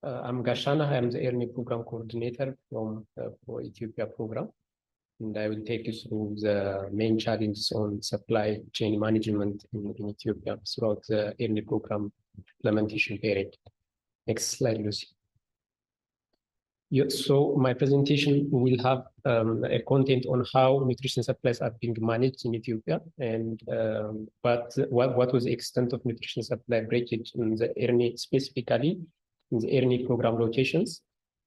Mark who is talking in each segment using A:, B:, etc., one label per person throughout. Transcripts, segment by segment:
A: I'm Gashaneh. I'm the ERNE program coordinator from for Ethiopia program, and I will take you through the main challenges on supply chain management in Ethiopia throughout the ERNE program implementation period. Next slide, Lucy. Yeah, so my presentation will have a content on how nutrition supplies are being managed in Ethiopia, and what was the extent of nutrition supply breakage in the ERNE, specifically in the ERNE program locations,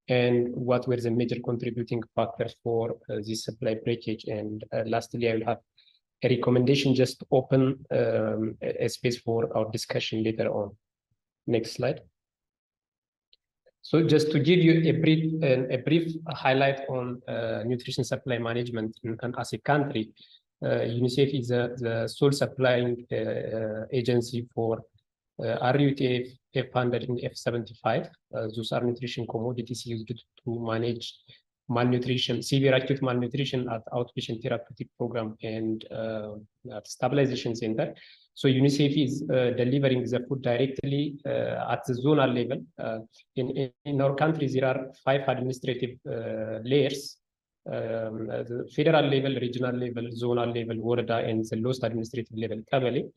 A: and what were the major contributing factors for this supply breakage. And lastly, I will have a recommendation just to open a space for our discussion later on. Next slide. So just to give you a brief highlight on nutrition supply management as a country, UNICEF is the sole supplying agency for RUTF, F100 and F75. Those are nutrition commodities used to manage malnutrition, severe acute malnutrition at outpatient therapeutic program and at stabilization center. So UNICEF is delivering the food directly at the zonal level. In our country, there are 5 administrative layers: the federal level, regional level, zonal level, woreda, and the lowest administrative level, Kabali.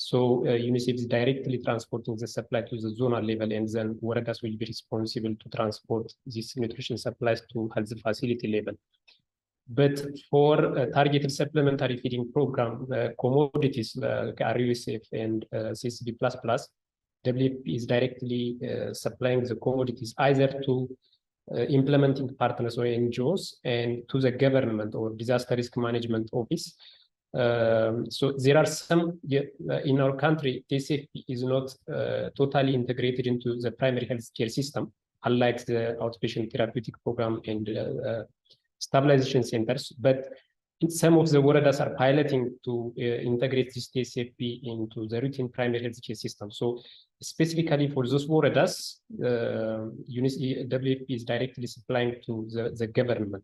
A: So UNICEF is directly transporting the supply to the zonal level, and then woredas will be responsible to transport these nutrition supplies to health facility level. But for targeted supplementary feeding program commodities like RUSF and CCD++, WFP is directly supplying the commodities either to implementing partners or NGOs and to the government or disaster risk management office. So there are some, in our country, TCFP is not totally integrated into the primary health care system, unlike the outpatient therapeutic program and stabilization centers. But some of the woredas are piloting to integrate this TCFP into the routine primary health care system. So specifically for those woredas, WFP is directly supplying to the government.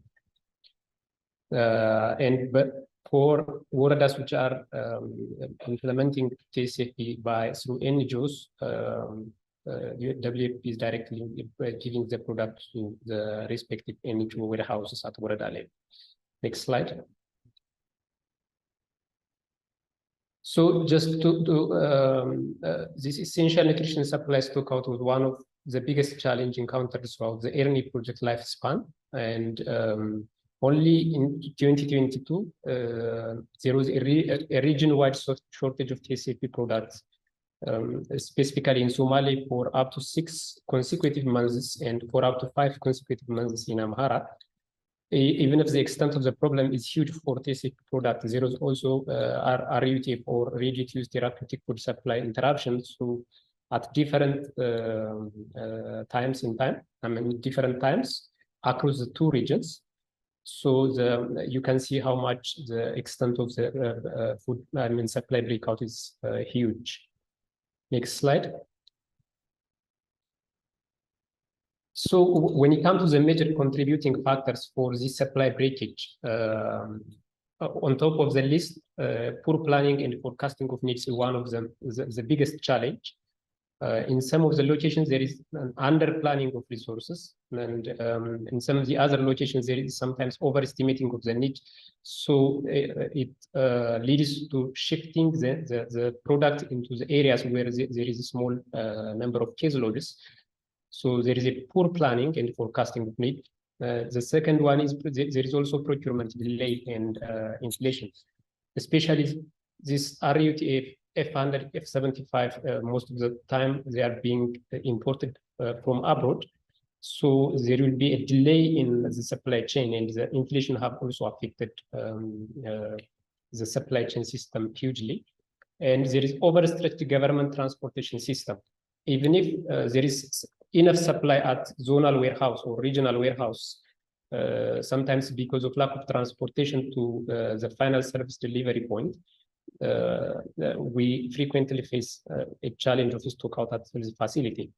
A: But for woredas which are implementing TCFP through NGOs, WFP is directly giving the product to the respective NGO warehouses at woreda level. Next slide. So just this essential nutrition supply stockout was one of the biggest challenge encountered throughout the ERNE project lifespan, and only in 2022, there was a region-wide shortage of TCFP products, specifically in Somali for up to 6 consecutive months and for up to 5 consecutive months in Amhara. Even if the extent of the problem is huge for TCFP products, there is also RUTF or ready-to-use therapeutic food supply interruptions. So at different times different times across the 2 regions. So you can see how much the extent of the food supply breakout is huge. Next slide. So when it comes to the major contributing factors for this supply breakage, on top of the list, poor planning and forecasting of needs is one of the biggest challenge. In some of the locations, there is an under-planning of resources, and in some of the other locations, there is sometimes overestimating of the need. So it leads to shifting the product into the areas where there is a small number of caseloads. So there is a poor planning and forecasting of need. The second one is there is also procurement delay and inflation, especially this RUTF, F100, F75, most of the time they are being imported from abroad. So there will be a delay in the supply chain, and the inflation have also affected the supply chain system hugely. And there is overstretched government transportation system. Even if there is enough supply at zonal warehouse or regional warehouse, sometimes because of lack of transportation to the final service delivery point, we frequently face a challenge of stock out at the facility.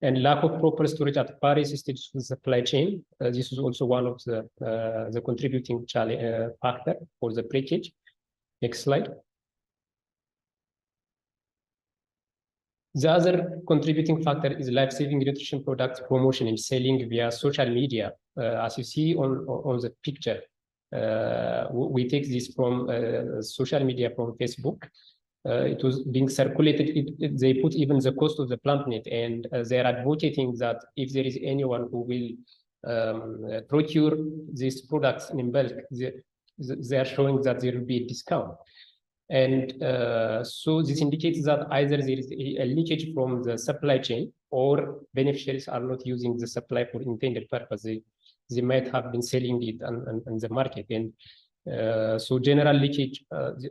A: And lack of proper storage at various stages of the supply chain. This is also one of the contributing factor for the breakage. Next slide. The other contributing factor is life-saving nutrition product promotion and selling via social media. As you see on the picture, we take this from social media, from Facebook. It was being circulated. They put even the cost of the plant net, and they are advocating that if there is anyone who will procure these products in bulk, they are showing that there will be a discount. And so this indicates that either there is a leakage from the supply chain, or beneficiaries are not using the supply for intended purpose. They might have been selling it on the market. And so general leakage,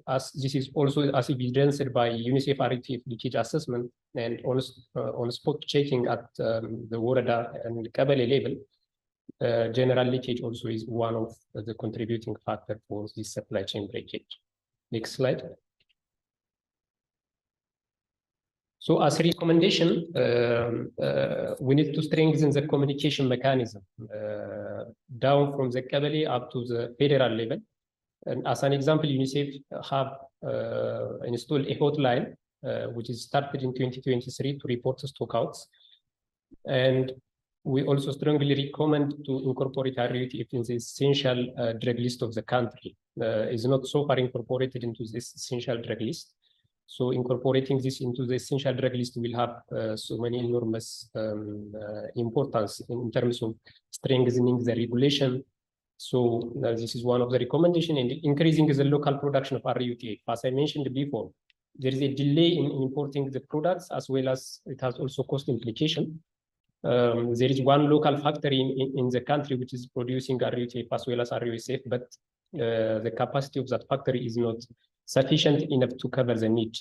A: as this is also as evidenced by UNICEF RTF leakage assessment, and on spot checking at the Worada and the Kabale level, general leakage also is one of the contributing factor for this supply chain breakage. Next slide. So as a recommendation, we need to strengthen the communication mechanism down from the Kabale up to the federal level. And as an example, UNICEF have installed a hotline, which is started in 2023 to report stockouts. And we also strongly recommend to incorporate RUTF in the essential drug list of the country. Is not so far incorporated into this essential drug list. So incorporating this into the essential drug list will have so many enormous importance in terms of strengthening the regulation. So this is one of the recommendations, and increasing the local production of RUTF. As I mentioned before, there is a delay in importing the products, as well as it has also cost implication. There is one local factory in the country which is producing RUTF as well as RUSF, but the capacity of that factory is not sufficient enough to cover the need.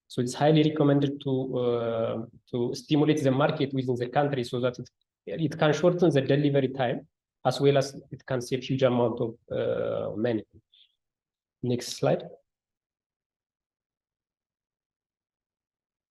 A: So it's highly recommended to stimulate the market within the country so that it can shorten the delivery time, as well as it can save huge amount of money. Next slide.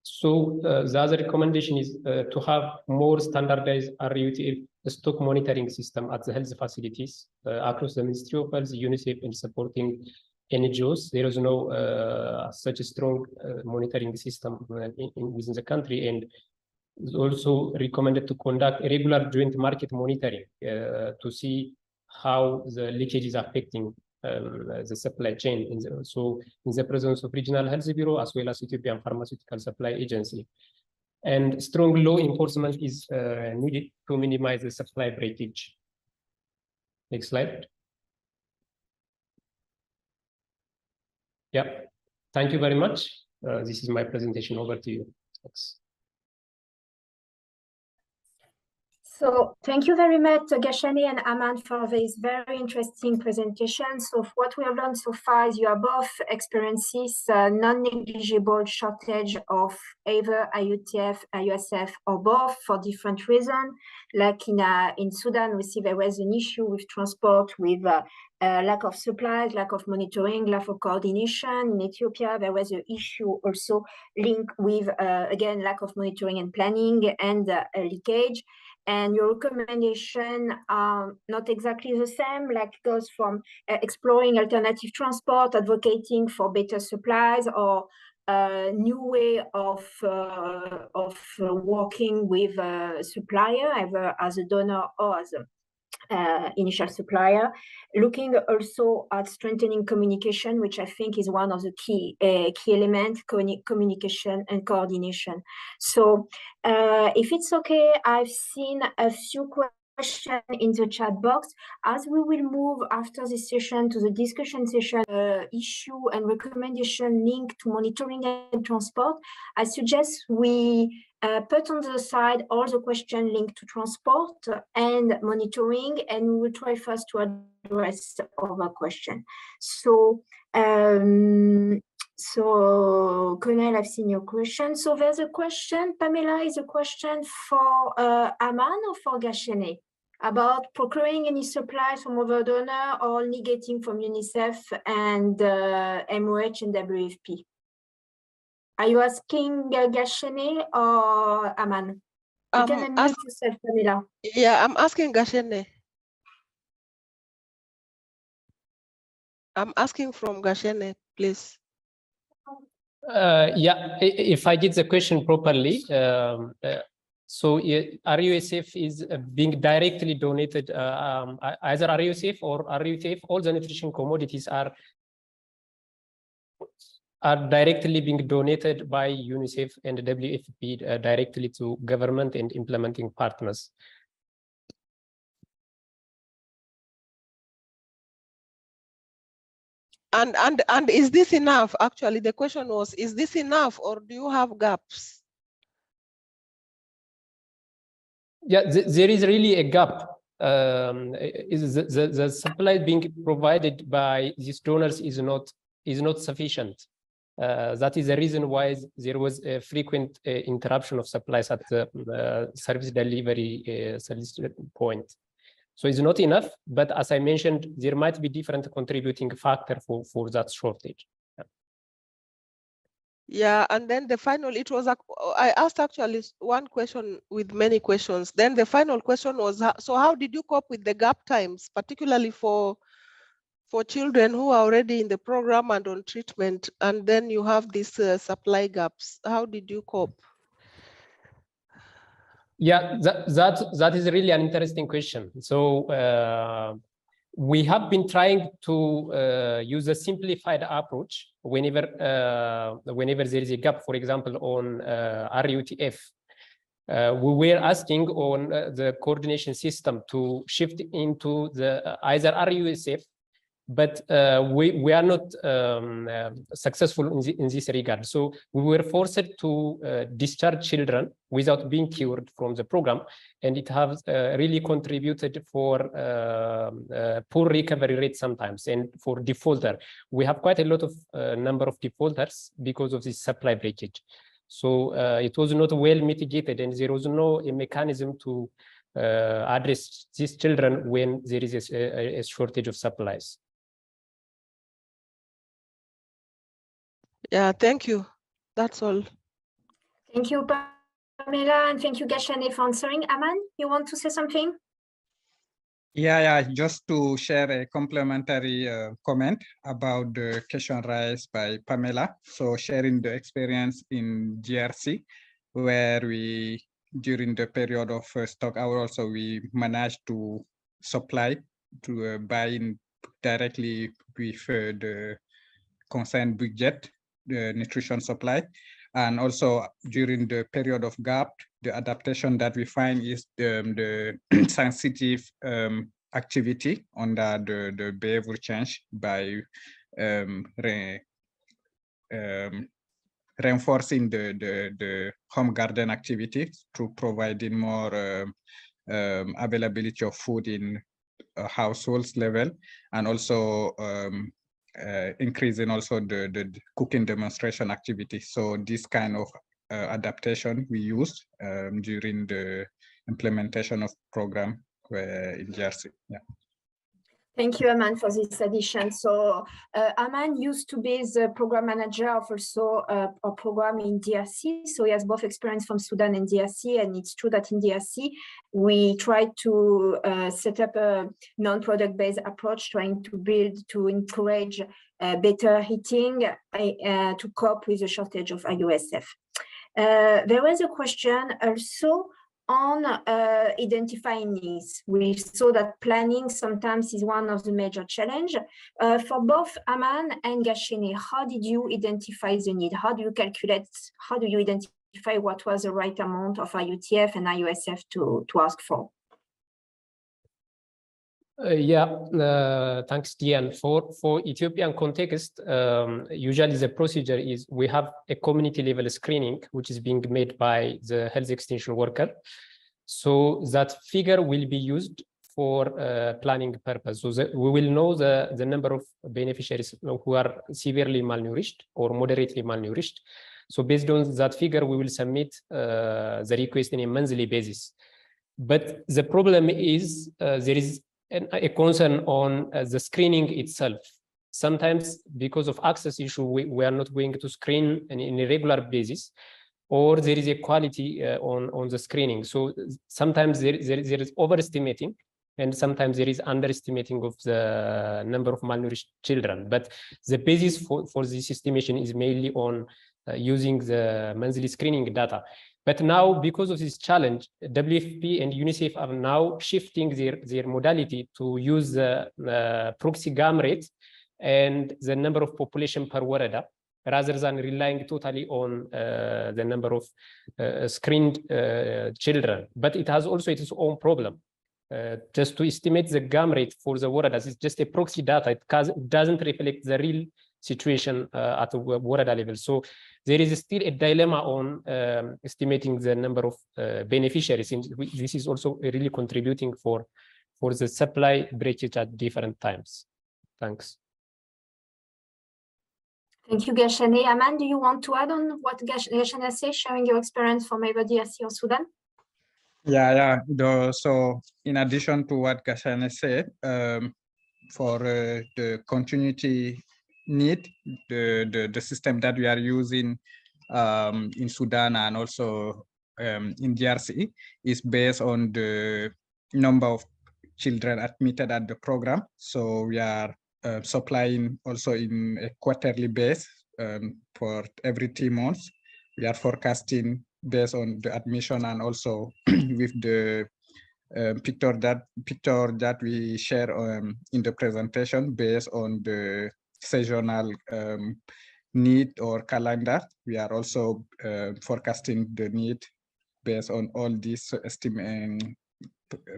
A: So the other recommendation is to have more standardized RUTF stock monitoring system at the health facilities across the Ministry of Health, UNICEF, and supporting NGOs. There is no such a strong monitoring system within the country, and it's also recommended to conduct a regular joint market monitoring to see how the leakage is affecting the supply chain. So in the presence of Regional Health Bureau, as well as Ethiopian Pharmaceutical Supply Agency. And strong law enforcement is needed to minimize the supply breakage. Next slide. Yeah, thank you very much. This is my presentation. Over to you. Thanks.
B: So thank you very much, Gashaneh and Aman, for this very interesting presentation. So what we have learned so far is you are both experiences non-negligible shortage of either IUTF, IUSF, or both for different reasons. Like in Sudan, we see there was an issue with transport, with lack of supplies, lack of monitoring, lack of coordination. In Ethiopia, there was an issue also linked with, again, lack of monitoring and planning and leakage. And your recommendation are not exactly the same, like goes from exploring alternative transport, advocating for better supplies, or a new way of working with a supplier, either as a donor or as a initial supplier, looking also at strengthening communication, which I think is one of the key elements, communication and coordination. So if it's okay, I've seen a few questions in the chat box. As we will move after this session to the discussion session, issue and recommendation linked to monitoring and transport, I suggest we put on the side all the questions linked to transport and monitoring, and we will try first to address other questions. So, Colonel, I've seen your question. So there's a question, Pamela, is a question for Aman or for Gashaneh about procuring any supplies from other donor or only getting from UNICEF and MOH and WFP. Are you asking Gashaneh or Aman? You can unmute yourself, Pamela.
C: Yeah, I'm asking Gashaneh. I'm asking from Gashaneh, please.
A: Yeah, if I get the question properly, so RUSF is being directly donated, either RUSF or RUTF, all the nutrition commodities are directly being donated by UNICEF and WFP directly to government and implementing partners.
C: And is this enough? Actually, the question was, is this enough or do you have gaps?
A: Yeah, there is really a gap. Is the supply being provided by these donors is not sufficient. That is the reason why there was a frequent interruption of supplies at the service delivery service point. So it's not enough, but as I mentioned, there might be different contributing factor for that shortage.
C: Yeah, and then the final, it was, I asked actually one question with many questions. Then the final question was, so how did you cope with the gap times, particularly for children who are already in the program and on treatment, and then you have these supply gaps? How did you cope?
A: Yeah, that is really an interesting question. So we have been trying to use a simplified approach whenever there is a gap, for example, on RUTF. We were asking on the coordination system to shift into the either RUSF, but we are not successful in this regard. So we were forced to discharge children without being cured from the program, and it has really contributed for poor recovery rate sometimes, and for defaulter. We have quite a lot of number of defaulters because of this supply breakage. So it was not well mitigated, and there was no mechanism to address these children when there is a shortage of supplies.
C: Yeah, thank you. That's all.
B: Thank you, Pamela, and thank you, Gashaneh, for answering. Aman, you want to say something?
D: Yeah, just to share a complimentary comment about the question raised by Pamela. So sharing the experience in GRC, where we, during the period of stock hour also, we managed to supply, to buy in directly with the concerned budget, the nutrition supply. And also during the period of gap, the adaptation that we find is the sensitive activity under the behavior change by reinforcing the home garden activities through providing more availability of food in households level, and also increasing also the cooking demonstration activity. So this kind of adaptation we used during the implementation of program in GRC. Yeah.
B: Thank you, Aman, for this addition. So Aman used to be the program manager of also a program in DRC. So he has both experience from Sudan and DRC. And it's true that in DRC, we tried to set up a non-product-based approach, trying to encourage better eating to cope with the shortage of IUSF. There was a question also on identifying needs. We saw that planning sometimes is one of the major challenges. For both Aman and Gashaneh, how did you identify the need? How do you calculate, how do you identify what was the right amount of IUTF and IUSF to ask for?
A: Thanks, Diane. For Ethiopian context, usually the procedure is we have a community level screening, which is being made by the health extension worker. So that figure will be used for planning purpose. So we will know the number of beneficiaries who are severely malnourished or moderately malnourished. So based on that figure, we will submit the request in a monthly basis. But the problem is there is a concern on the screening itself. Sometimes because of access issue, we are not going to screen in a regular basis, or there is a quality on the screening. So sometimes there is overestimating, and sometimes there is underestimating of the number of malnourished children. But the basis for this estimation is mainly on using the monthly screening data. But now, because of this challenge, WFP and UNICEF are now shifting their modality to use the proxy GAM rate and the number of population per warada, rather than relying totally on the number of screened children. But it has also its own problem. Just to estimate the GAM rate for the waradas is just a proxy data. It doesn't reflect the real situation at the warada level. So there is still a dilemma on estimating the number of beneficiaries. And this is also really contributing for the supply breakage at different times. Thanks.
B: Thank you, Gashaneh. Aman, do you want to add on what Gashaneh says, sharing your experience from either DRC or Sudan?
D: Yeah. So in addition to what Gashaneh said, for the continuity need, the system that we are using in Sudan and also in DRC is based on the number of children admitted at the program. So we are supplying also in a quarterly base for every 3 months. We are forecasting based on the admission and also with the picture that we share in the presentation based on the seasonal need or calendar. We are also forecasting the need based on all these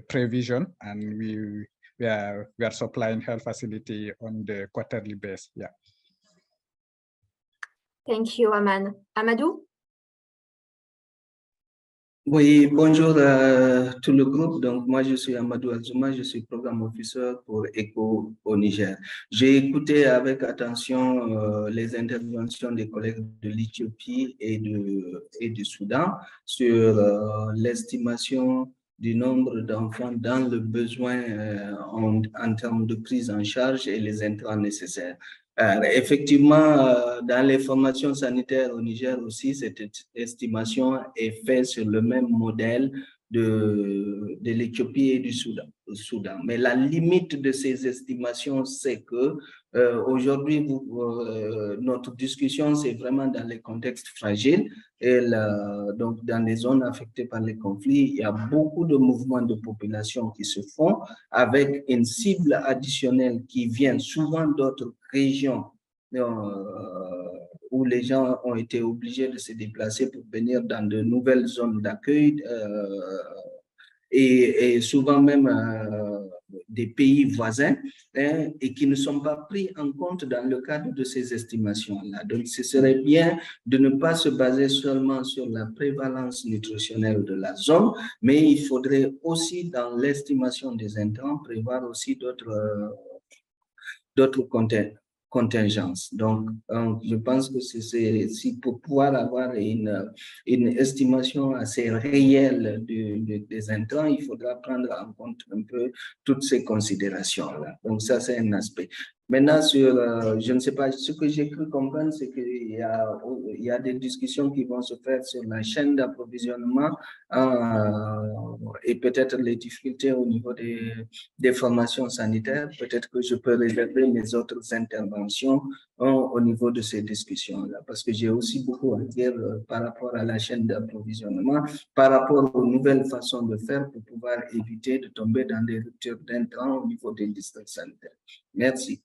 D: prevision, and we are supplying health facility on the quarterly base. Yeah.
B: Thank you, Aman. Amadou?
E: Oui, bonjour à tout le groupe. Donc, moi, je suis Amadou Alzouma, je suis programme officer pour ECHO au Niger. J'ai écouté avec attention les interventions des collègues de l'Éthiopie et du Soudan sur l'estimation du nombre d'enfants dans le besoin en termes de prise en charge et les intrants nécessaires. Effectivement, dans les formations sanitaires au Niger aussi, cette estimation est faite sur le même modèle de l'Éthiopie et du Soudan. Mais la limite de ces estimations, c'est que aujourd'hui, notre discussion, c'est vraiment dans les contextes fragiles et donc dans les zones affectées par les conflits, il y a beaucoup de mouvements de population qui se font avec une cible additionnelle qui vient souvent d'autres régions où les gens ont été obligés de se déplacer pour venir dans de nouvelles zones d'accueil et souvent même des pays voisins et qui ne sont pas pris en compte dans le cadre de ces estimations-là. Donc, ce serait bien de ne pas se baser seulement sur la prévalence nutritionnelle de la zone, mais il faudrait aussi, dans l'estimation des intrants, prévoir aussi d'autres contingences. Donc, je pense que si pour pouvoir avoir une estimation assez réelle des intrants, il faudra prendre en compte un peu toutes ces considérations-là. Donc, ça, c'est un aspect. Maintenant, je ne sais pas, ce que j'ai cru comprendre, c'est qu'il y a des discussions qui vont se faire sur la chaîne d'approvisionnement et peut-être les difficultés au niveau des formations sanitaires. Peut-être que je peux réserver mes autres interventions au niveau de ces discussions-là, parce que j'ai aussi beaucoup à dire par rapport à la chaîne d'approvisionnement, par rapport aux nouvelles façons de faire pour pouvoir éviter de tomber dans des ruptures d'intrants au niveau des districts sanitaires. Merci.